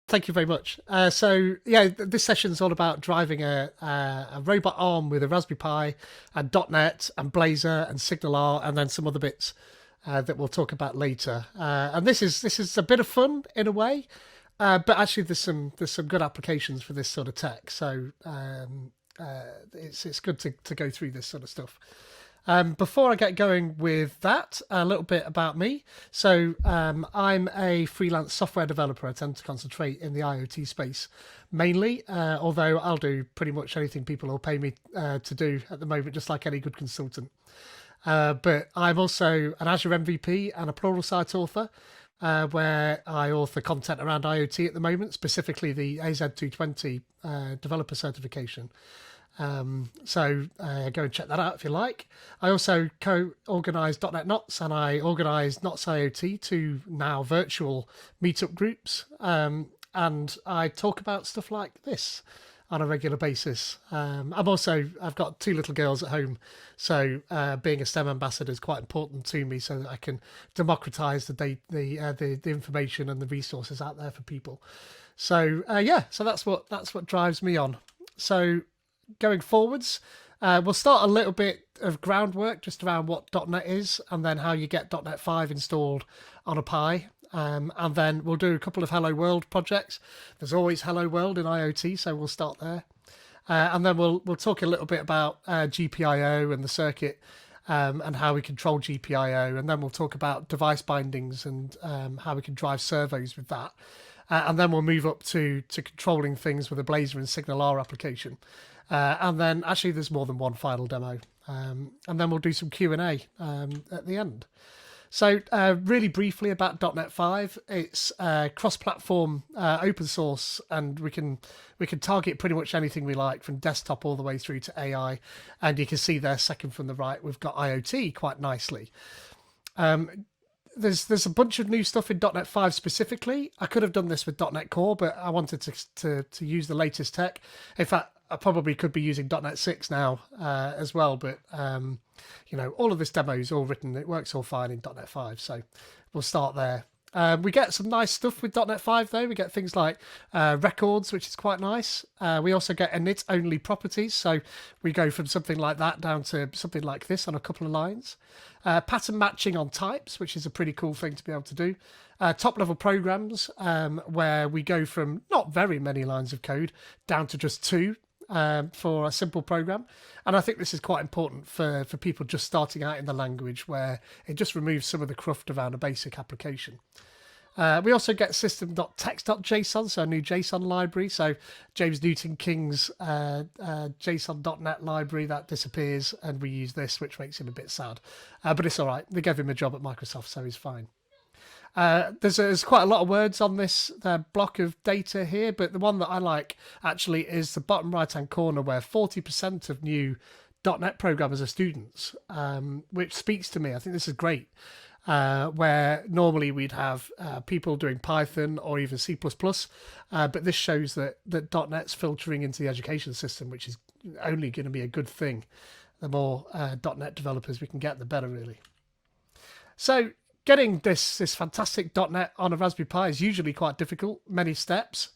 Thank you very much. This session is all about driving a robot arm with a Raspberry Pi and .NET and Blazor and SignalR and then some other bits that we'll talk about later. And this is a bit of fun in a way, but actually there's some good applications for this sort of tech. It's good to go through this sort of stuff. Before I get going with that, a little bit about me. I'm a freelance software developer. I tend to concentrate in the IoT space mainly, although I'll do pretty much anything people will pay me to do at the moment, just like any good consultant. But I'm also an Azure MVP and a Pluralsight author, where I author content around IoT at the moment, specifically the AZ220 developer certification. Go and check that out if you like. I also co-organise .NET Knots and I organise Knots IoT, two now virtual meetup groups. And I talk about stuff like this on a regular basis. I've got two little girls at home, so being a STEM ambassador is quite important to me, so that I can democratise the information and the resources out there for people. So that's what drives me on. So going forwards, we'll start a little bit of groundwork just around what .NET is and then how you get .NET 5 installed on a Pi. And then we'll do a couple of Hello World projects. There's always Hello World in IoT, so we'll start there. And then we'll talk a little bit about GPIO and the circuit, and how we control GPIO. And then we'll talk about device bindings and how we can drive servos with that. And then we'll move up to controlling things with a Blazor and SignalR application. And then actually there's more than one final demo. And then we'll do some Q&A at the end. So really briefly about .NET 5, it's cross-platform, open source, and we can target pretty much anything we like, from desktop all the way through to AI. And you can see there, second from the right, we've got IoT quite nicely. There's a bunch of new stuff in .NET 5 specifically. I could have done this with .NET Core, but I wanted to use the latest tech. In fact, I probably could be using .NET 6 now as well, but all of this demo is all written. It works all fine in .NET 5, so we'll start there. We get some nice stuff with .NET 5 though. We get things like records, which is quite nice. We also get init-only properties, so we go from something like that down to something like this on a couple of lines. Pattern matching on types, which is a pretty cool thing to be able to do. Top-level programs, where we go from not very many lines of code down to just two for a simple program. And I think this is quite important for people just starting out in the language, where it just removes some of the cruft around a basic application. We also get system.text.json, so a new JSON library. So James Newton King's JSON.NET library, that disappears, and we use this, which makes him a bit sad. But it's all right. They gave him a job at Microsoft, so he's fine. There's quite a lot of words on this block of data here, but the one that I like actually is the bottom right-hand corner, where 40% of new .NET programmers are students, which speaks to me. I think this is great. Where normally we'd have people doing Python or even C++, but this shows that .NET's filtering into the education system, which is only going to be a good thing. The more .NET developers we can get, the better, really. So getting this fantastic .NET on a Raspberry Pi is usually quite difficult, many steps.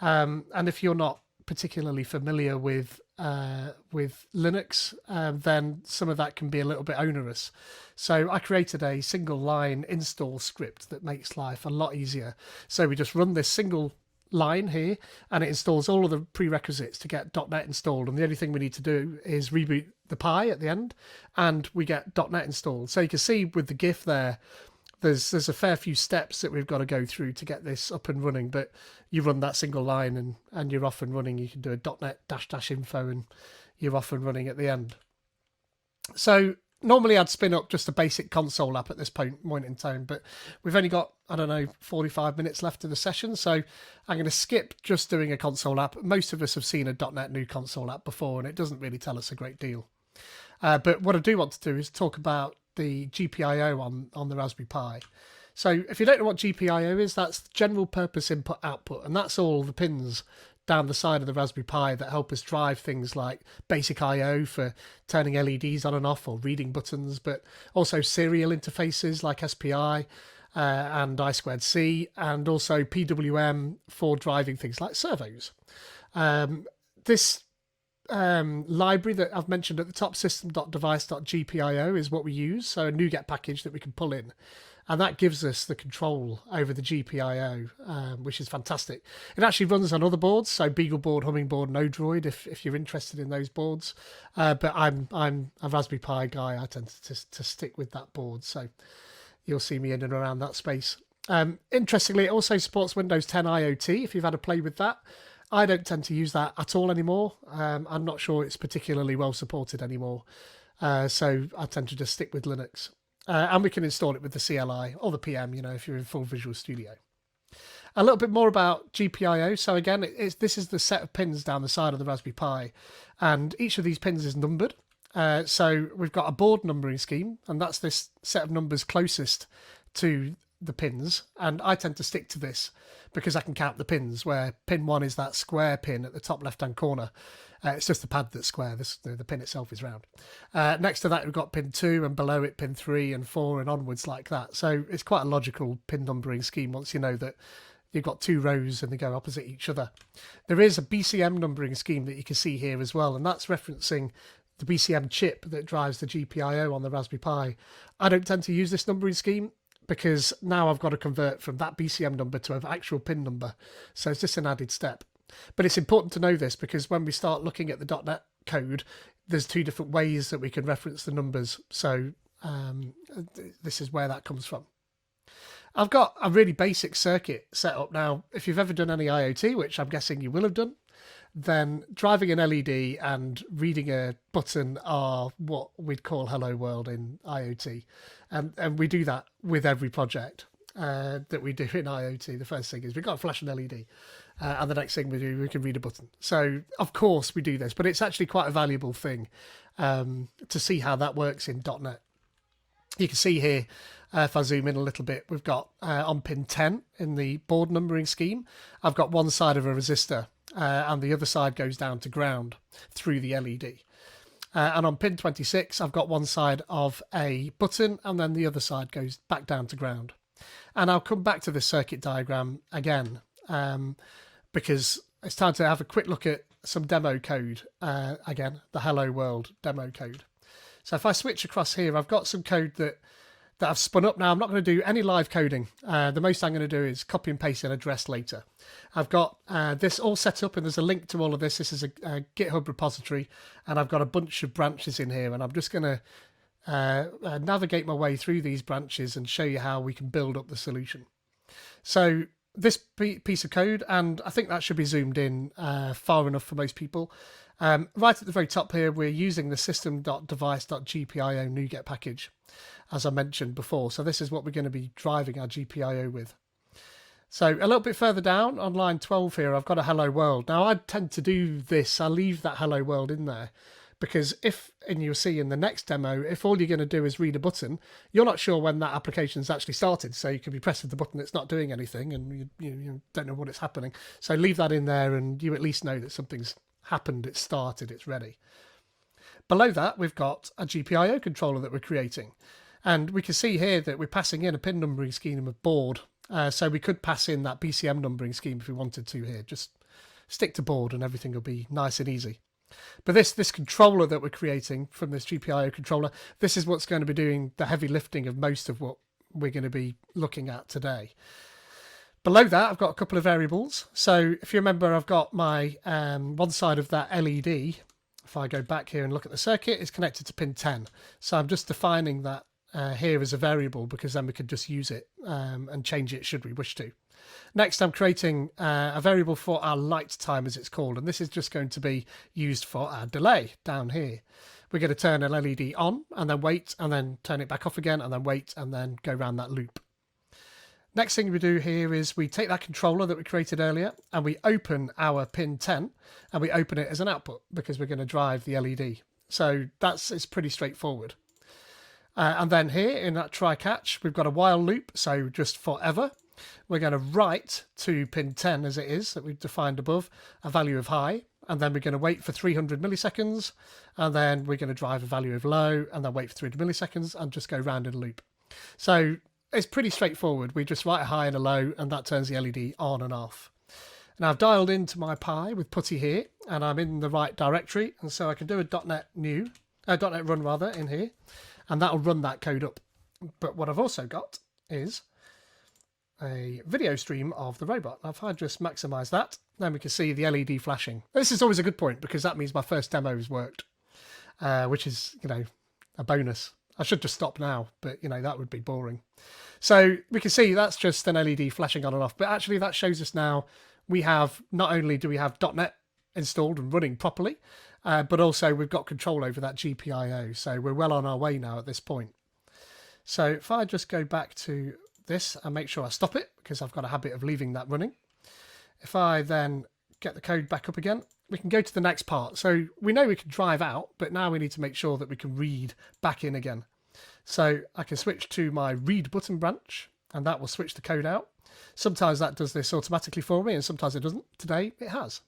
And if you're not particularly familiar with Linux, then some of that can be a little bit onerous. So I created a single line install script that makes life a lot easier. So we just run this single line here, and it installs all of the prerequisites to get .NET installed. And the only thing we need to do is reboot the Pi at the end, and we get .NET installed. So you can see with the GIF there, there's a fair few steps that we've got to go through to get this up and running, but you run that single line and you're off and running. You can do a .NET -- info and you're off and running at the end. So normally I'd spin up just a basic console app at this point in time, but we've only got, 45 minutes left of the session, so I'm going to skip just doing a console app. Most of us have seen a .NET new console app before, and it doesn't really tell us a great deal. But what I do want to do is talk about the GPIO on the Raspberry Pi. So if you don't know what GPIO is, that's general purpose input output, and that's all the pins down the side of the Raspberry Pi that help us drive things like basic I/O for turning LEDs on and off or reading buttons, but also serial interfaces like SPI, and I2C, and also PWM for driving things like servos. This library that I've mentioned at the top, system.device.gpio, is what we use, so a NuGet package that we can pull in. And that gives us the control over the GPIO, which is fantastic. It actually runs on other boards, so BeagleBoard, Hummingbird, and Odroid, if you're interested in those boards. But I'm a Raspberry Pi guy. I tend to stick with that board, so you'll see me in and around that space. Interestingly, it also supports Windows 10 IoT, if you've had a play with that. I don't tend to use that at all anymore. I'm not sure it's particularly well supported anymore. So I tend to just stick with Linux. And we can install it with the CLI or the PM, if you're in full Visual Studio. A little bit more about GPIO. So again, this is the set of pins down the side of the Raspberry Pi. And each of these pins is numbered. So we've got a board numbering scheme, and that's this set of numbers closest to the pins. And I tend to stick to this because I can count the pins, where pin 1 is that square pin at the top left-hand corner. It's just the pad that's square. The pin itself is round. Next to that, we've got pin 2, and below it, pin 3 and 4 and onwards like that. So it's quite a logical pin numbering scheme once you know that you've got 2 rows and they go opposite each other. There is a BCM numbering scheme that you can see here as well, and that's referencing the BCM chip that drives the GPIO on the Raspberry Pi. I don't tend to use this numbering scheme because now I've got to convert from that BCM number to an actual pin number. So it's just an added step. But it's important to know this because when we start looking at the .NET code, there's 2 different ways that we can reference the numbers. So this is where that comes from. I've got a really basic circuit set up now. If you've ever done any IoT, which I'm guessing you will have done, then driving an LED and reading a button are what we'd call hello world in IoT. And we do that with every project that we do in IoT. The first thing is we've got to flash an LED. And the next thing we do, we can read a button. So, of course, we do this, but it's actually quite a valuable thing to see how that works in .NET. You can see here, if I zoom in a little bit, we've got on pin 10 in the board numbering scheme, I've got one side of a resistor and the other side goes down to ground through the LED. And on pin 26, I've got one side of a button and then the other side goes back down to ground. And I'll come back to this circuit diagram again because it's time to have a quick look at some demo code. Again, the Hello World demo code. So if I switch across here, I've got some code that I've spun up now. I'm not going to do any live coding. The most I'm going to do is copy and paste an address later. I've got this all set up and there's a link to all of this. This is a GitHub repository and I've got a bunch of branches in here and I'm just going to navigate my way through these branches and show you how we can build up the solution. So this piece of code, and I think that should be zoomed in far enough for most people. Right at the very top here, we're using the system.device.gpio NuGet package, as I mentioned before. So this is what we're going to be driving our GPIO with. So a little bit further down on line 12 here, I've got a hello world. Now I tend to do this. I leave that hello world in there because and you'll see in the next demo, if all you're going to do is read a button, you're not sure when that application's actually started. So you could be pressing the button, it's not doing anything, and you don't know what it's happening. So leave that in there, and you at least know that something's happened, it's started, it's ready. Below that, we've got a GPIO controller that we're creating. And we can see here that we're passing in a pin numbering scheme of board. So we could pass in that BCM numbering scheme if we wanted to here. Just stick to board and everything will be nice and easy. But this controller that we're creating from this GPIO controller, this is what's going to be doing the heavy lifting of most of what we're going to be looking at today. Below that, I've got a couple of variables. So if you remember, I've got my one side of that LED. If I go back here and look at the circuit, it's connected to pin 10. So I'm just defining that here as a variable because then we could just use it and change it should we wish to. Next, I'm creating a variable for our light time, as it's called, and this is just going to be used for our delay down here. We're going to turn an LED on and then wait and then turn it back off again and then wait and then go around that loop. Next thing we do here is we take that controller that we created earlier and we open our pin 10 and we open it as an output because we're going to drive the LED. So it's pretty straightforward. And then here in that try catch, we've got a while loop, so just forever. We're going to write to pin 10 as it is that we've defined above, a value of high, and then we're going to wait for 300 milliseconds, and then we're going to drive a value of low, and then wait for 300 milliseconds, and just go round in a loop. So it's pretty straightforward. We just write a high and a low, and that turns the LED on and off. And I've dialed into my Pi with putty here, and I'm in the right directory, and so I can do a .NET run rather in here, and that'll run that code up. But what I've also got is a video stream of the robot. Now, if I just maximize that, then we can see the LED flashing. This is always a good point because that means my first demo has worked, which is, a bonus. I should just stop now, but, that would be boring. So we can see that's just an LED flashing on and off, but actually that shows us now we have, not only do we have .NET installed and running properly, but also we've got control over that GPIO. So we're well on our way now at this point. So if I just go back to this and make sure I stop it, because I've got a habit of leaving that running. If I then get the code back up again, we can go to the next part. So we know we can drive out, but now we need to make sure that we can read back in again. So I can switch to my read button branch, and that will switch the code out. Sometimes that does this automatically for me, and sometimes it doesn't. Today it has.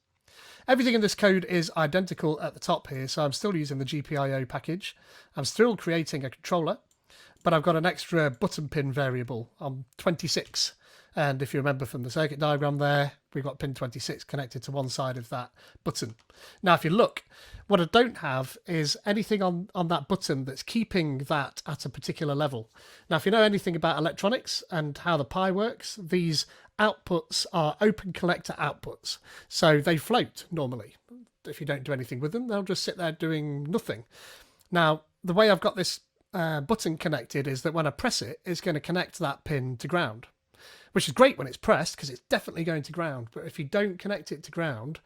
Everything in this code is identical at the top here, so I'm still using the GPIO package. I'm still creating a controller, but I've got an extra button pin variable on 26. And if you remember from the circuit diagram there, we've got pin 26 connected to one side of that button. Now, if you look, what I don't have is anything on that button that's keeping that at a particular level. Now, if you know anything about electronics and how the Pi works, these outputs are open collector outputs. So they float normally. If you don't do anything with them, they'll just sit there doing nothing. Now, the way I've got this button connected is that when I press it, it's going to connect that pin to ground, which is great when it's pressed because it's definitely going to ground. But if you don't connect it to ground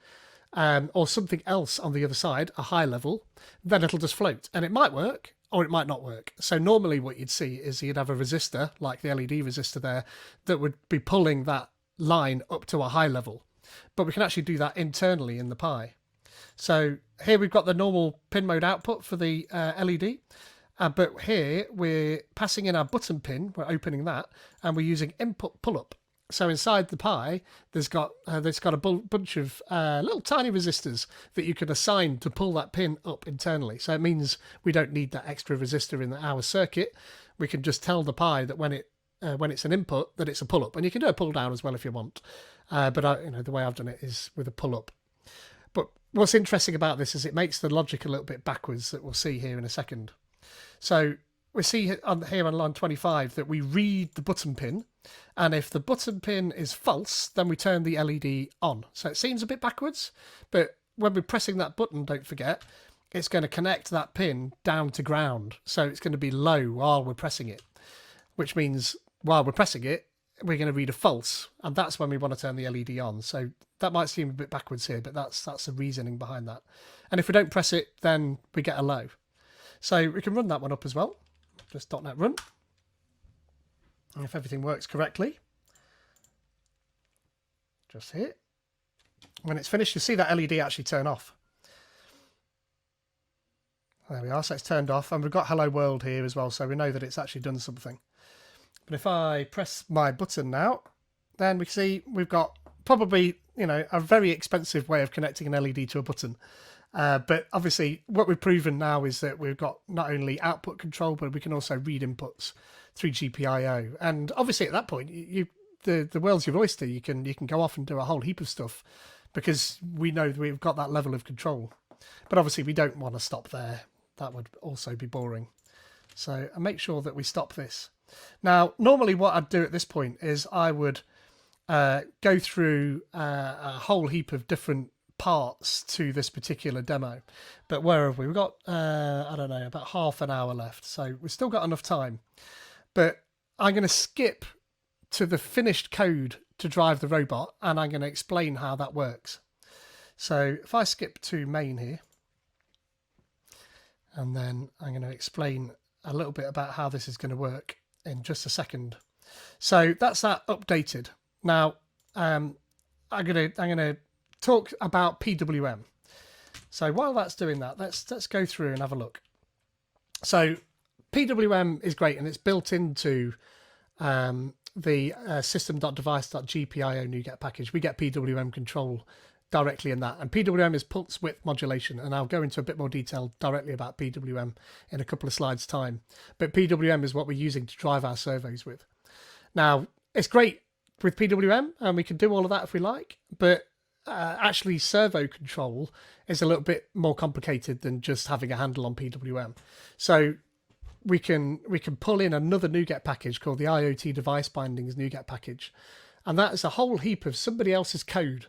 or something else on the other side, a high level, then it'll just float. And it might work or it might not work. So normally what you'd see is you'd have a resistor, like the LED resistor there, that would be pulling that line up to a high level. But we can actually do that internally in the Pi. So here we've got the normal pin mode output for the LED. But here we're passing in our button pin, we're opening that, and we're using input pull-up. So inside the Pi, there's got a bunch of little tiny resistors that you can assign to pull that pin up internally. So it means we don't need that extra resistor in our circuit. We can just tell the Pi that when it's an input, that it's a pull-up, and you can do a pull-down as well if you want. But the way I've done it is with a pull-up. But what's interesting about this is it makes the logic a little bit backwards that we'll see here in a second. So we see here on line 25 that we read the button pin, and if the button pin is false, then we turn the LED on. So it seems a bit backwards, but when we're pressing that button, don't forget, it's going to connect that pin down to ground. So it's going to be low while we're pressing it, which means while we're pressing it, we're going to read a false, and that's when we want to turn the LED on. So that might seem a bit backwards here, but that's the reasoning behind that. And if we don't press it, then we get a low. So we can run that one up as well. Just .NET run. And if everything works correctly, just here. When it's finished, you'll see that LED actually turn off. There we are, so it's turned off, and we've got Hello World here as well, so we know that it's actually done something. But if I press my button now, then we can see we've got probably, a very expensive way of connecting an LED to a button. But obviously what we've proven now is that we've got not only output control, but we can also read inputs through GPIO. And obviously at that point, the world's your oyster. You can go off and do a whole heap of stuff because we know that we've got that level of control. But obviously we don't want to stop there. That would also be boring. So I make sure that we stop this. Now, normally what I'd do at this point is I would go through a whole heap of different parts to this particular demo, but where have we? We've got I don't know, about half an hour left, so we've still got enough time. But I'm going to skip to the finished code to drive the robot, and I'm going to explain how that works. So if I skip to main here, and then I'm going to explain a little bit about how this is going to work in just a second. So that's that updated. Now I'm going to talk about PWM. So while that's doing that, let's go through and have a look. So PWM is great, and it's built into the system.device.gpio NuGet package. We get PWM control directly in that, and PWM is pulse width modulation, and I'll go into a bit more detail directly about PWM in a couple of slides time. But PWM is what we're using to drive our servos with. Now, it's great with PWM, and we can do all of that if we like, but actually servo control is a little bit more complicated than just having a handle on PWM. So we can pull in another NuGet package called the IoT device bindings NuGet package, and that is a whole heap of somebody else's code,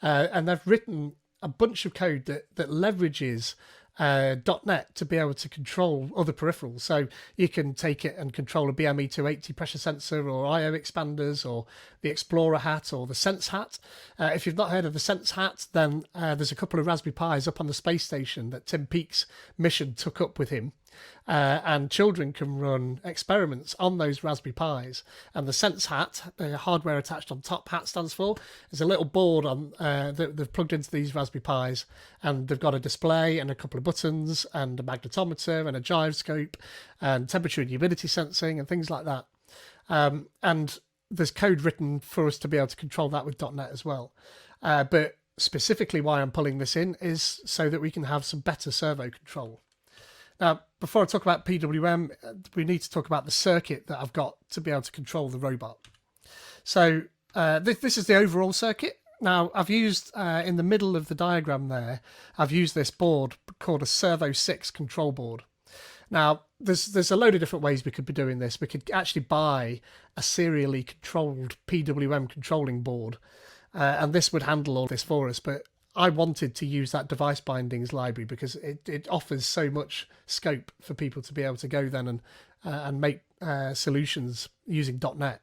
and they've written a bunch of code that leverages .NET to be able to control other peripherals. So you can take it and control a BME280 pressure sensor, or IO expanders, or the Explorer hat, or the Sense hat. If you've not heard of the Sense hat, then there's a couple of Raspberry Pis up on the space station that Tim Peake's mission took up with him. And children can run experiments on those Raspberry Pis. And the Sense hat, the hardware attached on top, hat stands for, is a little board on that they've plugged into these Raspberry Pis, and they've got a display and a couple of buttons and a magnetometer and a gyroscope and temperature and humidity sensing and things like that. And there's code written for us to be able to control that with .NET as well. But specifically why I'm pulling this in is so that we can have some better servo control. Now, before I talk about PWM, we need to talk about the circuit that I've got to be able to control the robot. So this is the overall circuit. Now, I've used, in the middle of the diagram there, I've used this board called a Servo 6 control board. Now, there's a load of different ways we could be doing this. We could actually buy a serially controlled PWM controlling board, and this would handle all this for us, but I wanted to use that device bindings library because it offers so much scope for people to be able to go then and make solutions using .NET.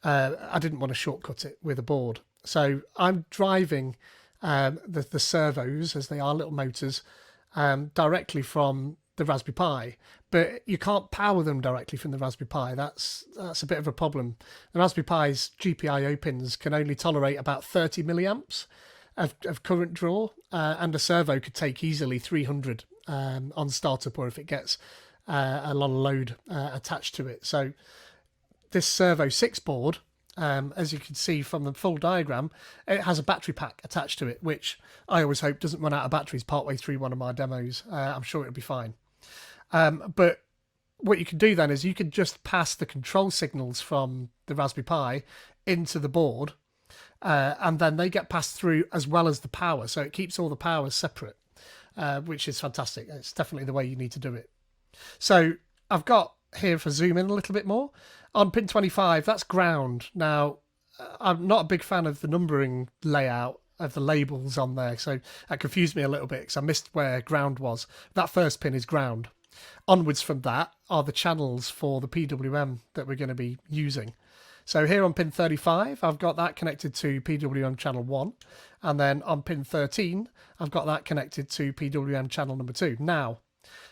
I didn't want to shortcut it with a board. So I'm driving the servos, as they are, little motors, directly from the Raspberry Pi. But you can't power them directly from the Raspberry Pi. That's a bit of a problem. The Raspberry Pi's GPIO pins can only tolerate about 30 milliamps of current draw, and a servo could take easily 300 on startup, or if it gets a lot of load attached to it. So this Servo 6 board, as you can see from the full diagram, it has a battery pack attached to it, which I always hope doesn't run out of batteries partway through one of my demos. I'm sure it'll be fine. But what you can do then is you can just pass the control signals from the Raspberry Pi into the board, and then they get passed through as well as the power. So it keeps all the power separate, which is fantastic. It's definitely the way you need to do it. So I've got here, if I zoom in a little bit more, on pin 25, that's ground. Now, I'm not a big fan of the numbering layout of the labels on there, so that confused me a little bit because I missed where ground was. That first pin is ground. Onwards from that are the channels for the PWM that we're going to be using. So here on pin 35, I've got that connected to PWM channel 1. And then on pin 13, I've got that connected to PWM channel number 2. Now,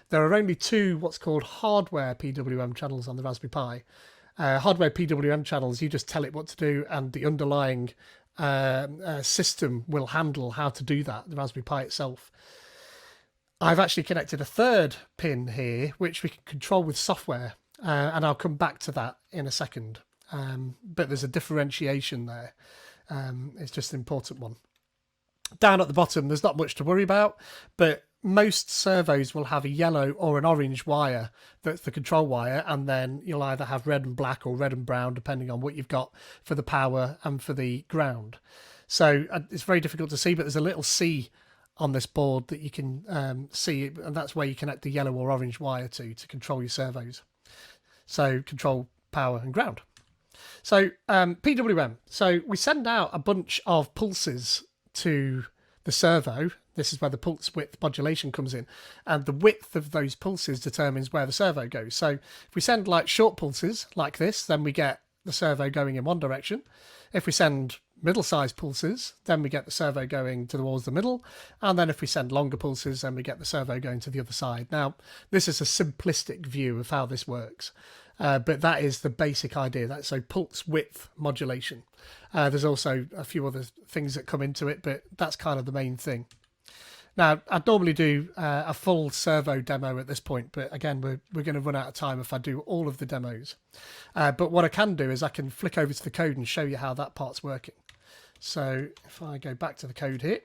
there are only two what's called hardware PWM channels on the Raspberry Pi. Hardware PWM channels, you just tell it what to do, and the underlying system will handle how to do that, the Raspberry Pi itself. I've actually connected a third pin here, which we can control with software, and I'll come back to that in a second. But there's a differentiation there. It's just an important one. Down at the bottom, there's not much to worry about, but most servos will have a yellow or an orange wire that's the control wire, and then you'll either have red and black or red and brown, depending on what you've got for the power and for the ground. So it's very difficult to see, but there's a little C on this board that you can see, and that's where you connect the yellow or orange wire to control your servos. So control power and ground. So PWM. So we send out a bunch of pulses to the servo. This is where the pulse width modulation comes in, and the width of those pulses determines where the servo goes. So if we send like short pulses like this, then we get the servo going in one direction. If we send middle-sized pulses, then we get the servo going towards the middle, and then if we send longer pulses, then we get the servo going to the other side. Now, this is a simplistic view of how this works, but that is the basic idea. That's so pulse width modulation. There's also a few other things that come into it, but that's kind of the main thing. Now, I'd normally do a full servo demo at this point, but again, we're going to run out of time if I do all of the demos. But what I can do is I can flick over to the code and show you how that part's working. So if I go back to the code here,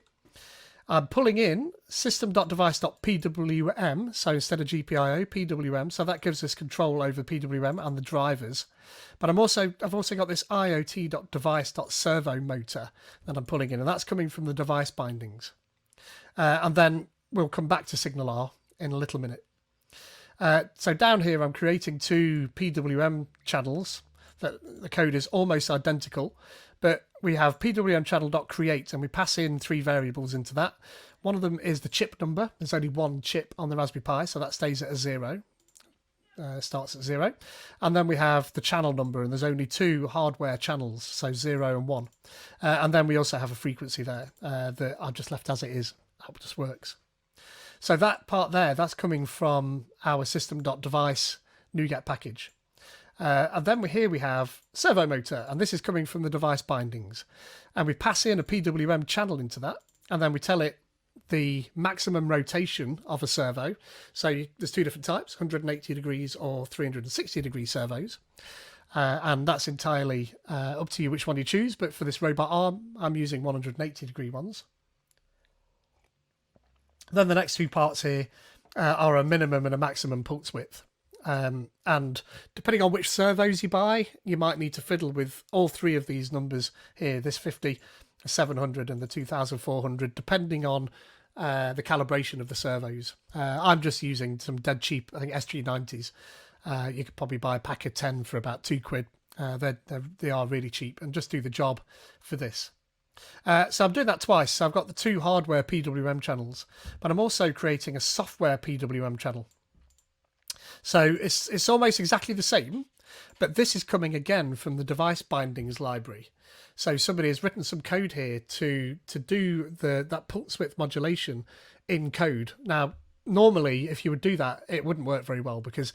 I'm pulling in system.device.pwm, so instead of GPIO, PWM, so that gives us control over PWM and the drivers. But I've also got this IoT.device.servo motor that I'm pulling in, and that's coming from the device bindings. And then we'll come back to SignalR in a little minute. So down here, I'm creating two PWM channels. That the code is almost identical, but we have PWM channel.create, and we pass in 3 variables into that. One of them is the chip number. There's only one chip on the Raspberry Pi, so that stays at a 0. Starts at 0. And then we have the channel number, and there's only 2 hardware channels, so 0 and 1. And then we also have a frequency there that I've just left as it is. That just works. So that part there, that's coming from our system.device NuGet package. And then here we have servo motor, and this is coming from the device bindings. And we pass in a PWM channel into that, and then we tell it the maximum rotation of a servo. So there's 2 different types, 180 degrees or 360 degree servos. And that's entirely up to you which one you choose. But for this robot arm, I'm using 180 degree ones. Then the next 2 parts here are a minimum and a maximum pulse width. And depending on which servos you buy, you might need to fiddle with all 3 of these numbers here, this 50, the 700 and the 2400, depending on the calibration of the servos. I'm just using some dead cheap, I think SG90s. You could probably buy a pack of 10 for about £2. They are really cheap and just do the job for this. So I'm doing that twice. So I've got the 2 hardware PWM channels, but I'm also creating a software PWM channel. So it's almost exactly the same, but this is coming again from the device bindings library. So somebody has written some code here to do that pulse width modulation in code. Now, normally, if you would do that, it wouldn't work very well because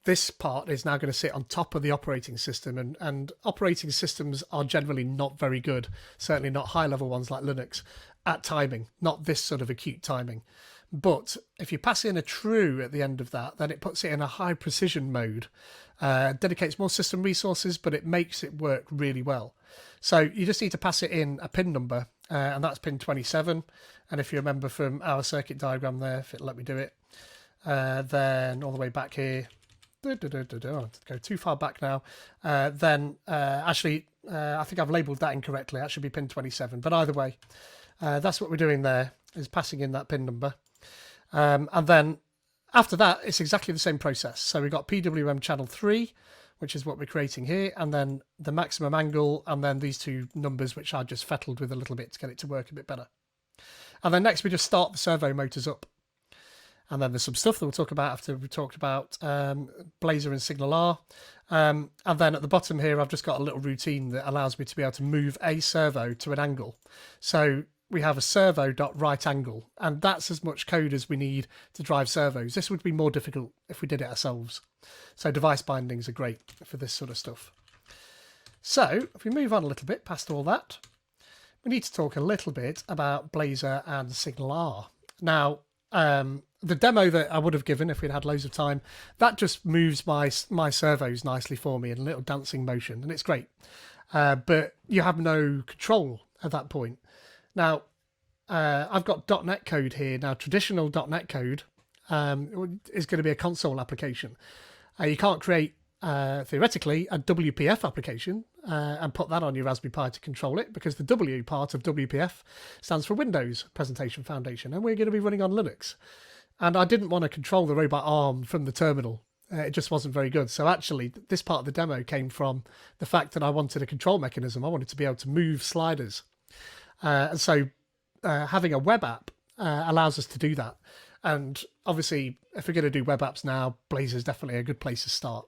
this part is now going to sit on top of the operating system, and operating systems are generally not very good, certainly not high-level ones like Linux, at timing, not this sort of acute timing. But if you pass in a true at the end of that, then it puts it in a high precision mode, dedicates more system resources, but it makes it work really well. So you just need to pass it in a pin number, and that's pin 27. And if you remember from our circuit diagram there, if it'll let me do it, then all the way back here, go too far back now, then actually, I think I've labelled that incorrectly. That should be pin 27. But either way, that's what we're doing there, is passing in that pin number. And then after that, it's exactly the same process. So we've got PWM channel 3, which is what we're creating here, and then the maximum angle, and then these 2 numbers, which I just fettled with a little bit to get it to work a bit better. And then next we just start the servo motors up. And then there's some stuff that we'll talk about after we talked about Blazor and SignalR. And then at the bottom here, I've just got a little routine that allows me to be able to move a servo to an angle. So we have a servo.right angle, and that's as much code as we need to drive servos. This would be more difficult if we did it ourselves. So device bindings are great for this sort of stuff. So if we move on a little bit past all that, we need to talk a little bit about Blazor and SignalR. Now, the demo that I would have given if we'd had loads of time, that just moves my servos nicely for me in a little dancing motion, and it's great. But you have no control at that point. Now, I've got .NET code here. Now, traditional .NET code is going to be a console application. You can't create, theoretically, a WPF application and put that on your Raspberry Pi to control it, because the W part of WPF stands for Windows Presentation Foundation, and we're going to be running on Linux. And I didn't want to control the robot arm from the terminal. It just wasn't very good. So actually, this part of the demo came from the fact that I wanted a control mechanism. I wanted to be able to move sliders. And so having a web app allows us to do that. And obviously, if we're going to do web apps now, Blazor is definitely a good place to start.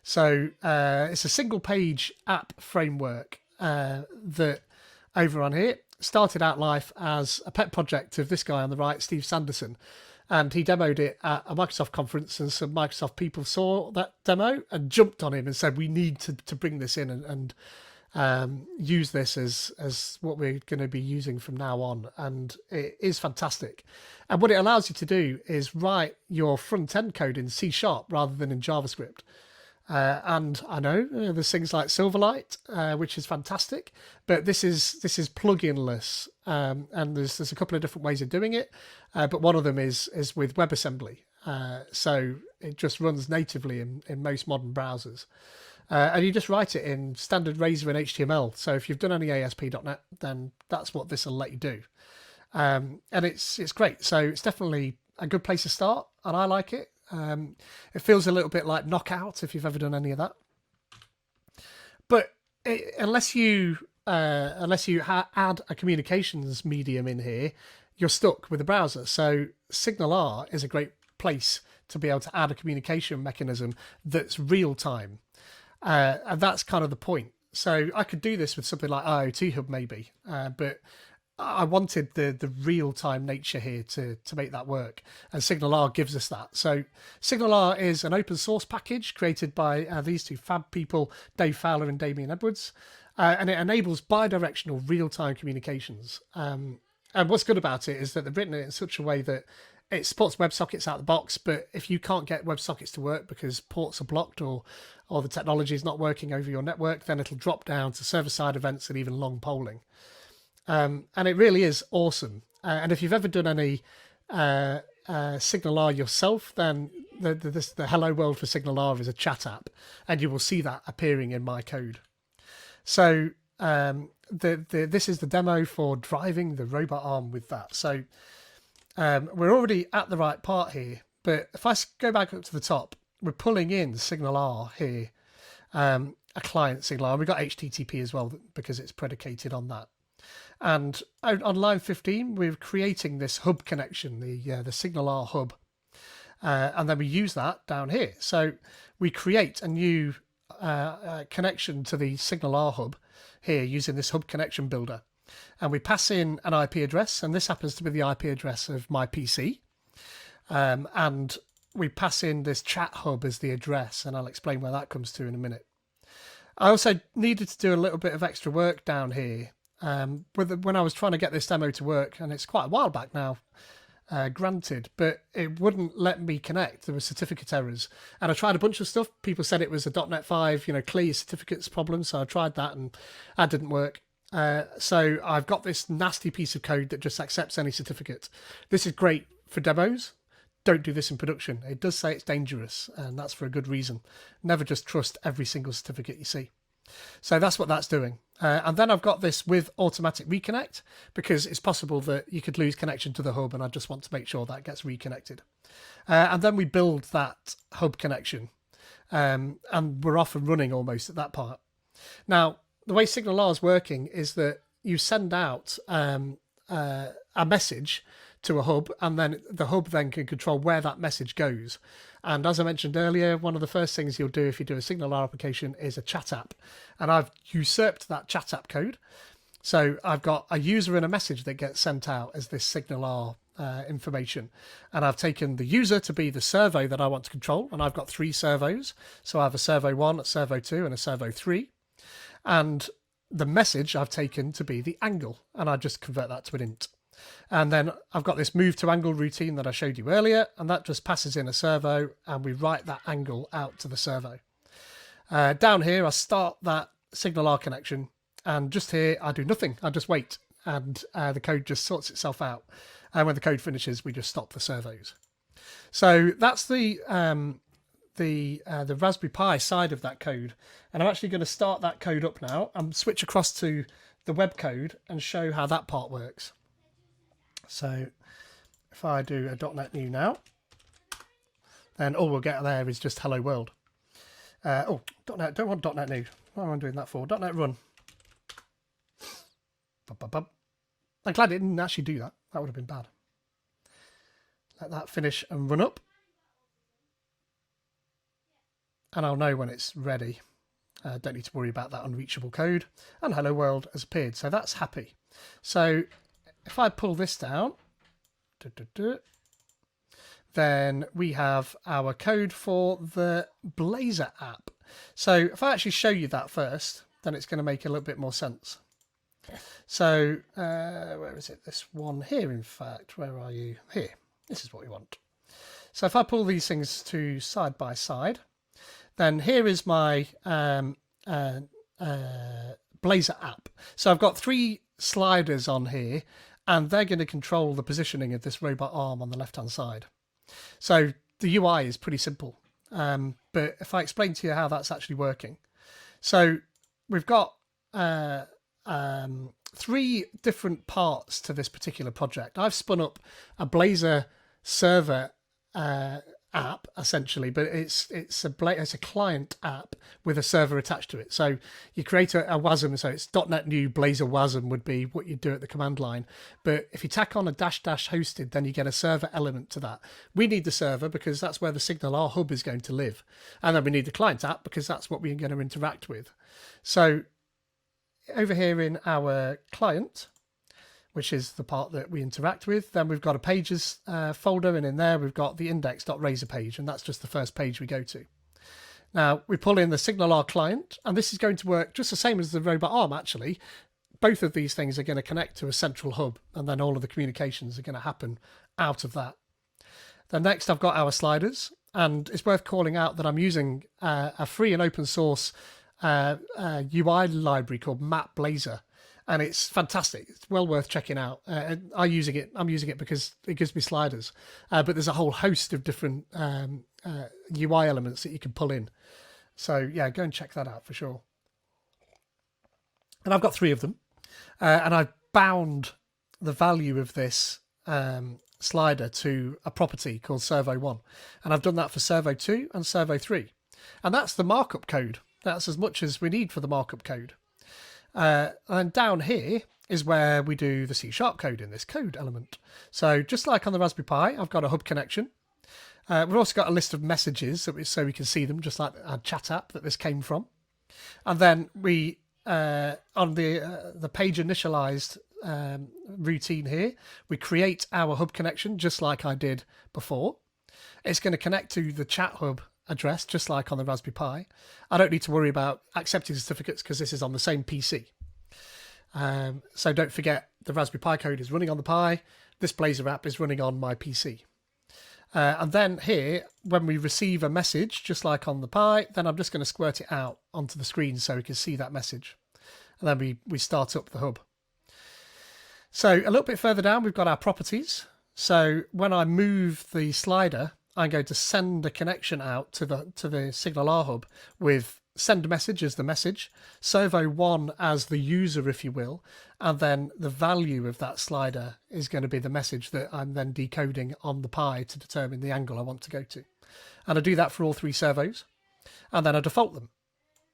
So it's a single page app framework that over on here started out life as a pet project of this guy on the right, Steve Sanderson. And he demoed it at a Microsoft conference, and some Microsoft people saw that demo and jumped on him and said, we need to bring this in and use this as what we're going to be using from now on. And it is fantastic. And what it allows you to do is write your front end code in C# rather than in JavaScript. And I know there's things like Silverlight, which is fantastic, but this is plugin-less, and there's a couple of different ways of doing it, but one of them is with WebAssembly. So it just runs natively in most modern browsers. And you just write it in standard Razor and HTML. So if you've done any ASP.NET, then that's what this will let you do. And it's great. So it's definitely a good place to start, and I like it. It feels a little bit like Knockout if you've ever done any of that. But unless you add a communications medium in here, you're stuck with the browser. So SignalR is a great place to be able to add a communication mechanism that's real time. And that's kind of the point. So I could do this with something like IoT Hub maybe, but I wanted the real-time nature here to make that work, and SignalR gives us that. So SignalR is an open source package created by these two fab people, Dave Fowler and Damien Edwards, and it enables bidirectional real-time communications. And what's good about it is that they've written it in such a way that it supports WebSockets out the box, but if you can't get WebSockets to work because ports are blocked or the technology is not working over your network, then it'll drop down to server-side events and even long polling. And it really is awesome. And if you've ever done any SignalR yourself, then the Hello World for SignalR is a chat app, and you will see that appearing in my code. So this is the demo for driving the robot arm with that. So we're already at the right part here, but if I go back up to the top, we're pulling in SignalR here, a client SignalR. We've got HTTP as well because it's predicated on that. And on line 15, we're creating this hub connection, the SignalR hub, and then we use that down here. So we create a new connection to the SignalR hub here using this hub connection builder, and we pass in an IP address, and this happens to be the IP address of my PC, and we pass in this chat hub as the address, and I'll explain where that comes to in a minute. I also needed to do a little bit of extra work down here. When I was trying to get this demo to work, and it's quite a while back now, granted, but it wouldn't let me connect. There were certificate errors, and I tried a bunch of stuff. People said it was a .NET 5, clear your certificates problem, so I tried that, and that didn't work. So I've got this nasty piece of code that just accepts any certificate. This is great for demos. Don't do this in production. It does say it's dangerous, and that's for a good reason. Never just trust every single certificate you see. So that's what that's doing. And then I've got this with automatic reconnect, because it's possible that you could lose connection to the hub, and I just want to make sure that gets reconnected. And then we build that hub connection, and we're off and running almost at that part. Now, the way SignalR is working is that you send out a message to a hub, and then the hub then can control where that message goes. And as I mentioned earlier, one of the first things you'll do if you do a SignalR application is a chat app. And I've usurped that chat app code. So I've got a user and a message that gets sent out as this SignalR information. And I've taken the user to be the servo that I want to control. And I've got 3 servos. So I have a servo 1, a servo 2, and a servo 3. And the message I've taken to be the angle. And I just convert that to an int. And then I've got this move to angle routine that I showed you earlier, and that just passes in a servo, and we write that angle out to the servo. Down here, I start that SignalR connection, and just here, I do nothing. I just wait, and the code just sorts itself out. And when the code finishes, we just stop the servos. So that's the Raspberry Pi side of that code. And I'm actually going to start that code up now and switch across to the web code and show how that part works. So if I do a .NET New now, then all we'll get there is just hello world. .NET, don't want .NET New. What am I doing that for? .NET Run. I'm glad it didn't actually do that. That would have been bad. Let that finish and run up. And I'll know when it's ready. Don't need to worry about that unreachable code. And hello world has appeared. So that's happy. So if I pull this down, then we have our code for the Blazor app. So if I actually show you that first, then it's going to make a little bit more sense. So where is it? This one here, in fact. Where are you? Here. This is what we want. So if I pull these things to side by side, then here is my Blazor app. So I've got 3 sliders on here, and they're going to control the positioning of this robot arm on the left-hand side. So the UI is pretty simple, but if I explain to you how that's actually working. So we've got 3 different parts to this particular project. I've spun up a Blazor server app essentially, but it's a client app with a server attached to it. So you create a WASM, so it's .NET New Blazor WASM would be what you do at the command line. But if you tack on a -- hosted, then you get a server element to that. We need the server because that's where the SignalR hub is going to live, and then we need the client app because that's what we're going to interact with. So over here in our client, which is the part that we interact with, then we've got a pages folder, and in there we've got the index.razor page, and that's just the first page we go to. Now we pull in the SignalR client, and this is going to work just the same as the robot arm actually. Both of these things are going to connect to a central hub, and then all of the communications are going to happen out of that. Then next I've got our sliders, and it's worth calling out that I'm using a free and open source UI library called Map Blazor. And it's fantastic. It's well worth checking out. I'm using it because it gives me sliders. But there's a whole host of different UI elements that you can pull in. So yeah, go and check that out for sure. And I've got 3 of them. And I've bound the value of this slider to a property called Servo1. And I've done that for Servo2 and Servo3. And that's the markup code. That's as much as we need for the markup code. And down here is where we do the C# code in this code element. So just like on the Raspberry Pi, I've got a hub connection. We've also got a list of messages so we can see them, just like our chat app that this came from. And then we, on the page initialized routine here, we create our hub connection just like I did before. It's going to connect to the chat hub address, just like on the Raspberry Pi. I don't need to worry about accepting certificates because this is on the same PC. So don't forget the Raspberry Pi code is running on the Pi. This Blazor app is running on my PC. And then here, when we receive a message, just like on the Pi, then I'm just going to squirt it out onto the screen so we can see that message. And then we start up the hub. So a little bit further down, we've got our properties. So when I move the slider, I'm going to send a connection out to the SignalR hub with send message as the message, Servo1 as the user, if you will, and then the value of that slider is going to be the message that I'm then decoding on the Pi to determine the angle I want to go to. And I do that for all 3 servos, and then I default them.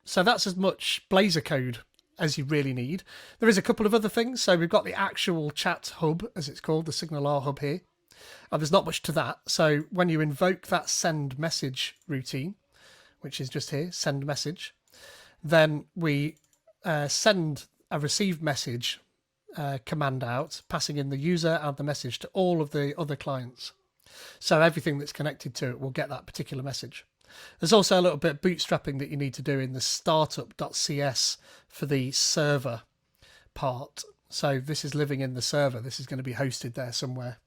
So that's as much Blazor code as you really need. There is a couple of other things. So we've got the actual chat hub, as it's called, the SignalR hub here. And there's not much to that. So when you invoke that send message routine, which is just here, send message, then we send a received message command out, passing in the user and the message to all of the other clients. So everything that's connected to it will get that particular message. There's also a little bit of bootstrapping that you need to do in the startup.cs for the server part. So this is living in the server. This is going to be hosted there somewhere.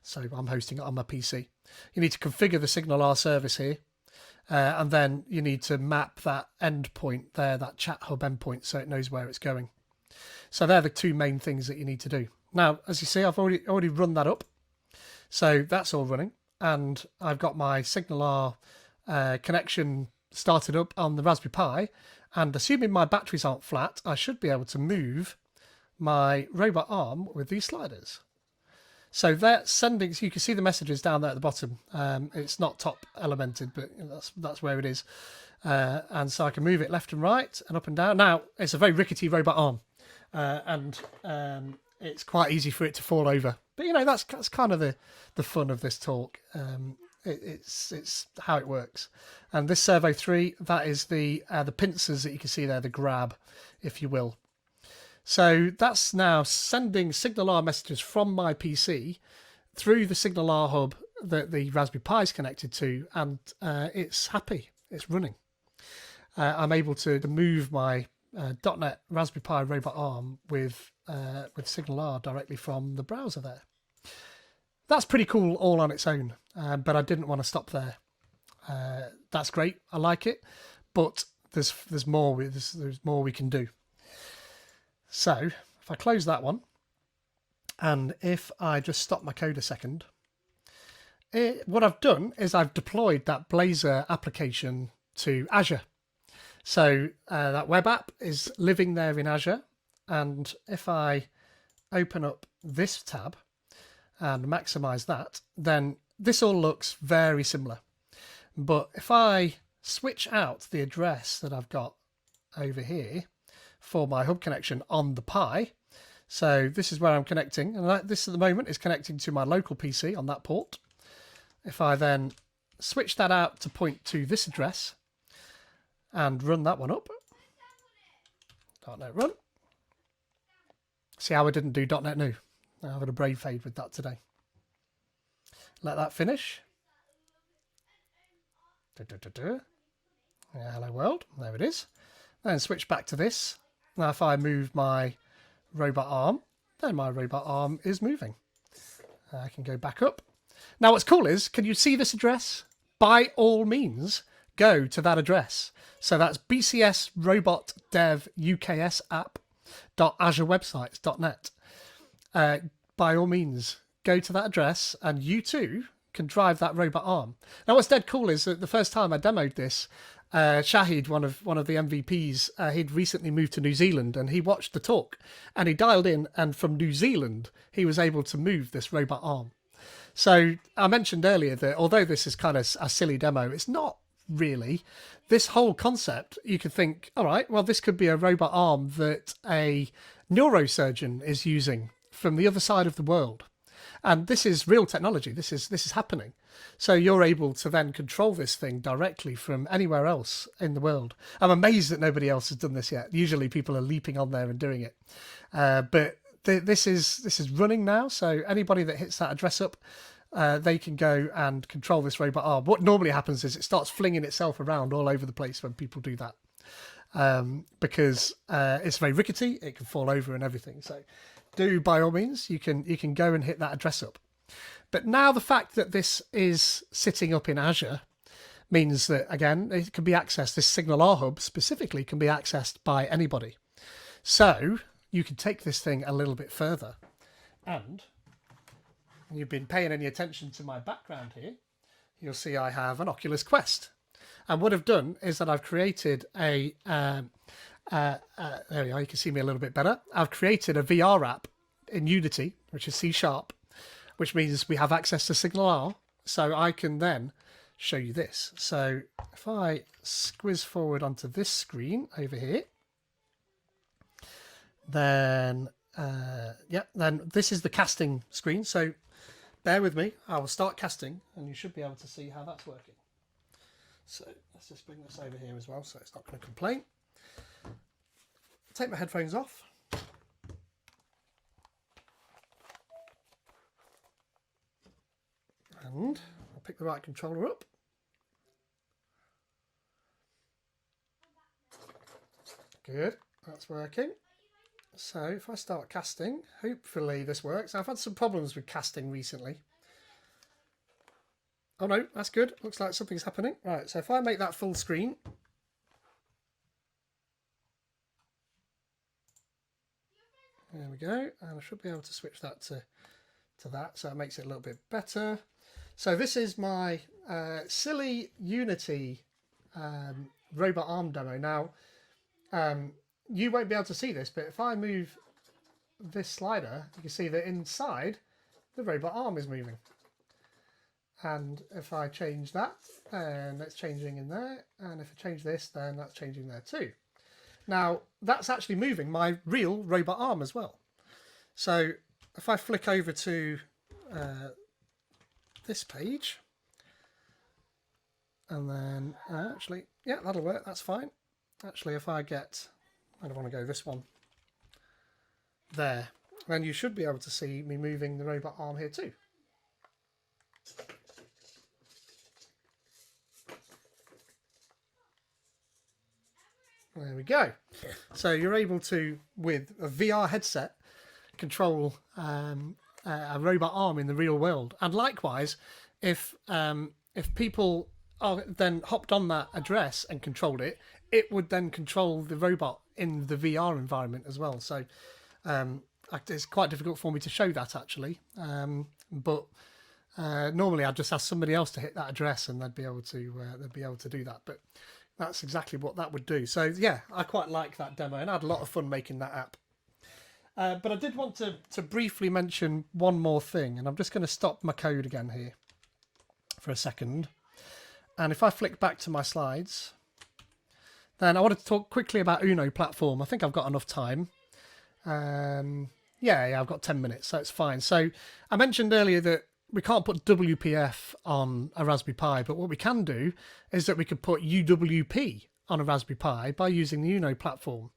So I'm hosting it on my PC. You need to configure the SignalR service here. And then you need to map that endpoint there, that chat hub endpoint, so it knows where it's going. So they're the 2 main things that you need to do. Now, as you see, I've already run that up. So that's all running. And I've got my SignalR connection started up on the Raspberry Pi. And assuming my batteries aren't flat, I should be able to move my robot arm with these sliders. So they're sending, so you can see the messages down there at the bottom. It's not top elemented, but that's where it is. And so I can move it left and right and up and down. Now, it's a very rickety robot arm, and it's quite easy for it to fall over. But, that's kind of the fun of this talk. It's how it works. And this Servo 3, that is the pincers that you can see there, the grab, if you will. So that's now sending SignalR messages from my PC through the SignalR hub that the Raspberry Pi is connected to, and it's happy. It's running. I'm able to move my .NET Raspberry Pi robot arm with SignalR directly from the browser there. That's pretty cool all on its own, but I didn't want to stop there. that's great. I like it, but there's more. There's more we can do. So if I close that one, and if I just stop my code a second, what I've done is I've deployed that Blazor application to Azure. So that web app is living there in Azure. And if I open up this tab and maximize that, then this all looks very similar. But if I switch out the address that I've got over here for my hub connection on the Pi, so this is where I'm connecting, and this at the moment is connecting to my local PC on that port. If I then switch that out to point to this address and run that one up, .NET run. See how I didn't do .NET new. I've had a brain fade with that today. Let that finish. Yeah, hello world, there it is. Then switch back to this. Now if I move my robot arm, then my robot arm is moving. I can go back up. Now what's cool is, can you see this address? By all means, go to that address. So that's BCS Robot Dev UKS app .azurewebsites.net. By all means, go to that address and you too can drive that robot arm. Now what's dead cool is that the first time I demoed this, Shahid, one of the MVPs, he'd recently moved to New Zealand and he watched the talk and he dialed in, and from New Zealand he was able to move this robot arm. So I mentioned earlier that although this is kind of a silly demo, it's not really. This whole concept, you could think, all right, well, this could be a robot arm that a neurosurgeon is using from the other side of the world. And this is real technology. This is happening. So you're able to then control this thing directly from anywhere else in the world. I'm amazed that nobody else has done this yet. Usually people are leaping on there and doing it. But this is running now. So anybody that hits that address up, they can go and control this robot arm. What normally happens is it starts flinging itself around all over the place when people do that, because it's very rickety. It can fall over and everything. So do, by all means, you can go and hit that address up. But now the fact that this is sitting up in Azure means that, again, it can be accessed. This SignalR hub specifically can be accessed by anybody. So you can take this thing a little bit further. And you've been paying any attention to my background here, you'll see I have an Oculus Quest. And what I've done is that I've created a, there we are, you can see me a little bit better. I've created a VR app in Unity, which is C#, which means we have access to SignalR. So I can then show you this. So if I squiz forward onto this screen over here, then, then this is the casting screen. So bear with me, I will start casting and you should be able to see how that's working. So let's just bring this over here as well so it's not going to complain. Take my headphones off. And I'll pick the right controller up. Good, that's working. So if I start casting, hopefully this works. I've had some problems with casting recently. Oh no, that's good. Looks like something's happening. Right, so if I make that full screen. There we go. And I should be able to switch that to that, so it makes it a little bit better. So this is my silly Unity robot arm demo. Now, you won't be able to see this, but if I move this slider, you can see that inside the robot arm is moving. And if I change that, then that's changing in there. And if I change this, then that's changing there too. Now, that's actually moving my real robot arm as well. So if I flick over to this page, and then actually, yeah, that'll work, that's fine. Actually, if I get, I don't want to go this one, there, then you should be able to see me moving the robot arm here too. There we go. So you're able to, with a VR headset, control a robot arm in the real world. And likewise, if people then hopped on that address and controlled it, it would then control the robot in the VR environment as well. So it's quite difficult for me to show that actually, but normally I'd just ask somebody else to hit that address and they'd be able to do that. But that's exactly what that would do. So yeah, I quite like that demo and I had a lot of fun making that app. But I did want to briefly mention one more thing, and I'm just going to stop my code again here for a second. And if I flick back to my slides, then I wanted to talk quickly about Uno platform. I think I've got enough time. Yeah, I've got 10 minutes, so it's fine. So I mentioned earlier that we can't put WPF on a Raspberry Pi, but what we can do is that we could put UWP on a Raspberry Pi by using the Uno platform.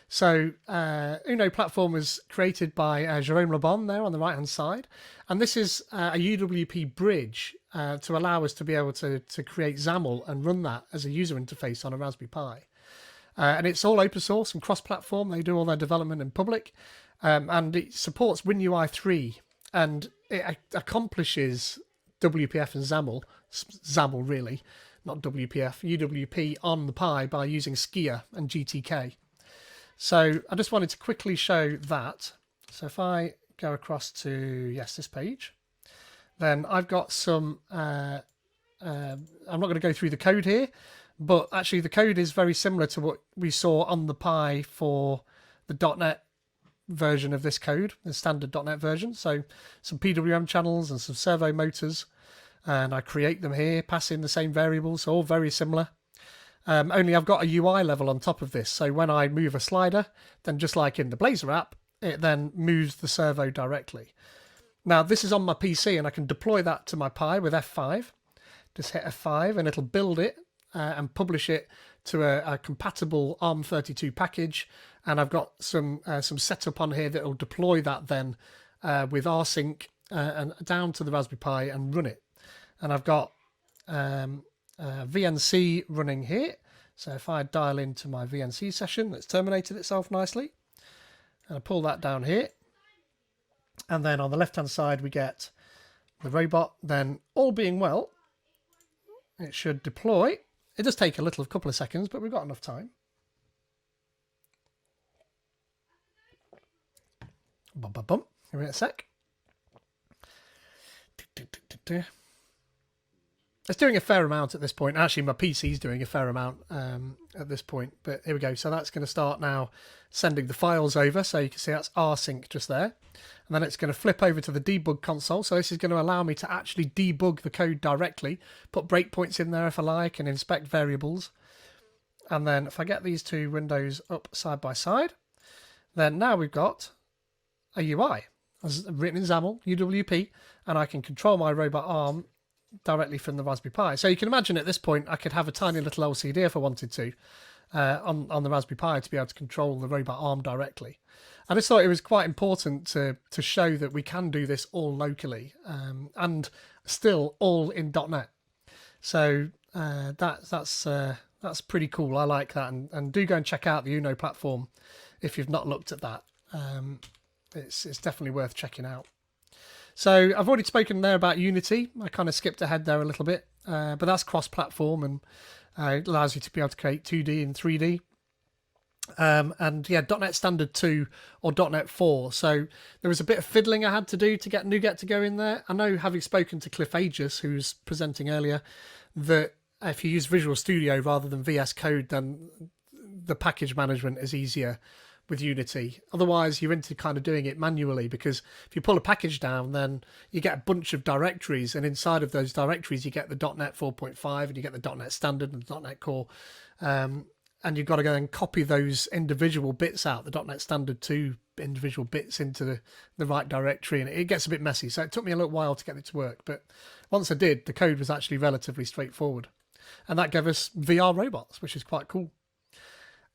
So Uno platform was created by Jérôme Lebon there on the right-hand side. And this is a UWP bridge to allow us to be able to create XAML and run that as a user interface on a Raspberry Pi. And it's all open source and cross-platform. They do all their development in public. And it supports WinUI 3. And it accomplishes WPF and XAML really, not WPF, UWP on the Pi by using Skia and GTK. So I just wanted to quickly show that. So if I go across to, yes, this page, then I've got some, I'm not going to go through the code here, but actually the code is very similar to what we saw on the Pi for the .NET version of this code, the standard .NET version. So some PWM channels and some servo motors, and I create them here, pass in the same variables, all very similar. Only I've got a UI level on top of this. So when I move a slider, then just like in the Blazor app, it then moves the servo directly. Now this is on my PC and I can deploy that to my Pi with F5. Just hit F5 and it'll build it and publish it to a compatible ARM32 package. And I've got some setup on here that will deploy that then with rsync and down to the Raspberry Pi and run it. And I've got VNC running here. So if I dial into my VNC session that's terminated itself nicely, and I pull that down here, and then on the left hand side we get the robot. Then all being well, it should deploy. It does take a couple of seconds, but we've got enough time. Bum bum bum. Give it a sec. It's doing a fair amount at this point. Actually, my PC's doing a fair amount at this point. But here we go. So that's going to start now sending the files over. So you can see that's rsync just there. And then it's going to flip over to the debug console. So this is going to allow me to actually debug the code directly, put breakpoints in there if I like, and inspect variables. And then if I get these two windows up side by side, then now we've got a UI as written in XAML, UWP, and I can control my robot arm directly from the Raspberry Pi. So you can imagine at this point I could have a tiny little LCD if I wanted to on the Raspberry Pi to be able to control the robot arm directly. I just thought it was quite important to show that we can do this all locally and still all in .NET. So that's pretty cool. I like that, and do go and check out the Uno platform if you've not looked at that. It's definitely worth checking out. So I've already spoken there about Unity. I kind of skipped ahead there a little bit, but that's cross-platform and it allows you to be able to create 2D and 3D. And yeah, .NET Standard 2 or .NET 4. So there was a bit of fiddling I had to do to get NuGet to go in there. I know, having spoken to Cliff Aegis, who's presenting earlier, that if you use Visual Studio rather than VS Code, then the package management is easier with Unity. Otherwise, you're into kind of doing it manually, because if you pull a package down, then you get a bunch of directories, and inside of those directories, you get the .NET 4.5 and you get the .NET Standard and the .NET Core. And you've got to go and copy those individual bits out, the .NET Standard 2 individual bits into the right directory, and it gets a bit messy. So it took me a little while to get it to work, but once I did, the code was actually relatively straightforward. And that gave us VR robots, which is quite cool.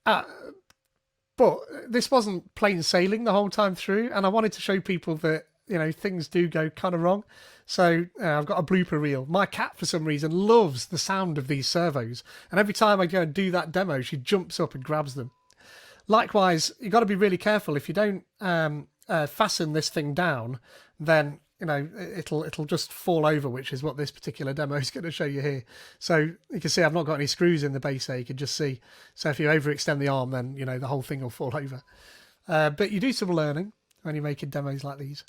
But this wasn't plain sailing the whole time through, and I wanted to show people that, you know, things do go kind of wrong. So I've got a blooper reel. My cat, for some reason, loves the sound of these servos, and every time I go and do that demo, she jumps up and grabs them. Likewise, you've got to be really careful. If you don't fasten this thing down, then it'll just fall over, which is what this particular demo is going to show you here. So you can see I've not got any screws in the base there. You can just see. So if you overextend the arm, then the whole thing will fall over. But you do some learning when you're making demos like these.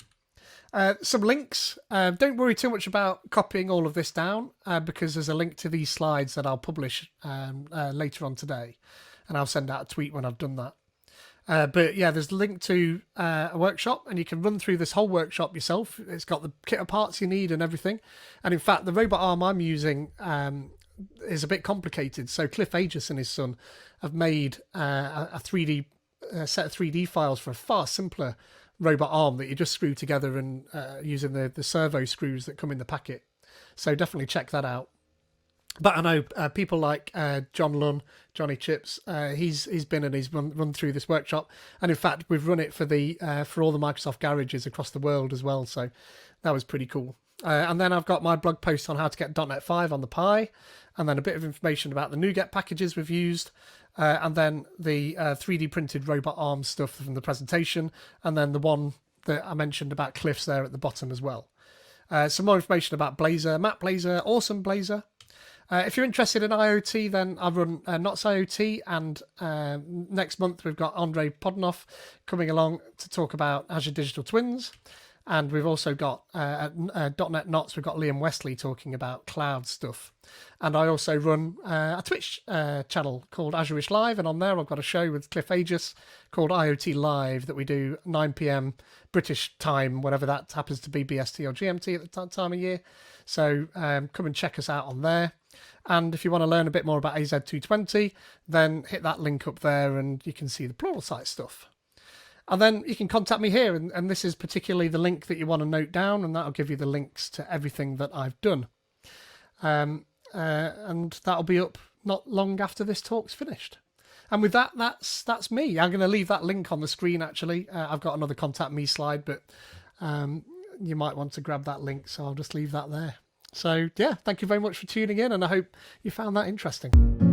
Some links. Don't worry too much about copying all of this down because there's a link to these slides that I'll publish later on today, and I'll send out a tweet when I've done that. But yeah, there's a link to a workshop, and you can run through this whole workshop yourself. It's got the kit of parts you need and everything. And in fact, the robot arm I'm using is a bit complicated. So Cliff Aegis and his son have made a 3D set of 3D files for a far simpler robot arm that you just screw together and using the servo screws that come in the packet. So definitely check that out. But I know people like John Lunn, Johnny Chips. He's been and he's run through this workshop, and in fact we've run it for all the Microsoft garages across the world as well. So that was pretty cool. And then I've got my blog post on how to get .NET 5 on the Pi, and then a bit of information about the NuGet packages we've used, and then the 3D printed robot arm stuff from the presentation, and then the one that I mentioned about Cliff's there at the bottom as well. Some more information about Blazor, Matt Blazor, awesome Blazor. If you're interested in IoT, then I run Knots IoT, and next month we've got Andrei Podnov coming along to talk about Azure Digital Twins. And we've also got at .NET Knots, we've got Liam Wesley talking about cloud stuff. And I also run a Twitch channel called Azure-ish Live, and on there I've got a show with Cliff Aegis called IoT Live that we do 9 p.m. British time, whatever that happens to be, BST or GMT at the time of year. So come and check us out on there. And if you want to learn a bit more about AZ220, then hit that link up there and you can see the Pluralsight stuff. And then you can contact me here, and this is particularly the link that you want to note down, and that'll give you the links to everything that I've done. And that'll be up not long after this talk's finished. And with that, that's me. I'm going to leave that link on the screen, actually. I've got another contact me slide, but you might want to grab that link, so I'll just leave that there. So, yeah, thank you very much for tuning in, and I hope you found that interesting.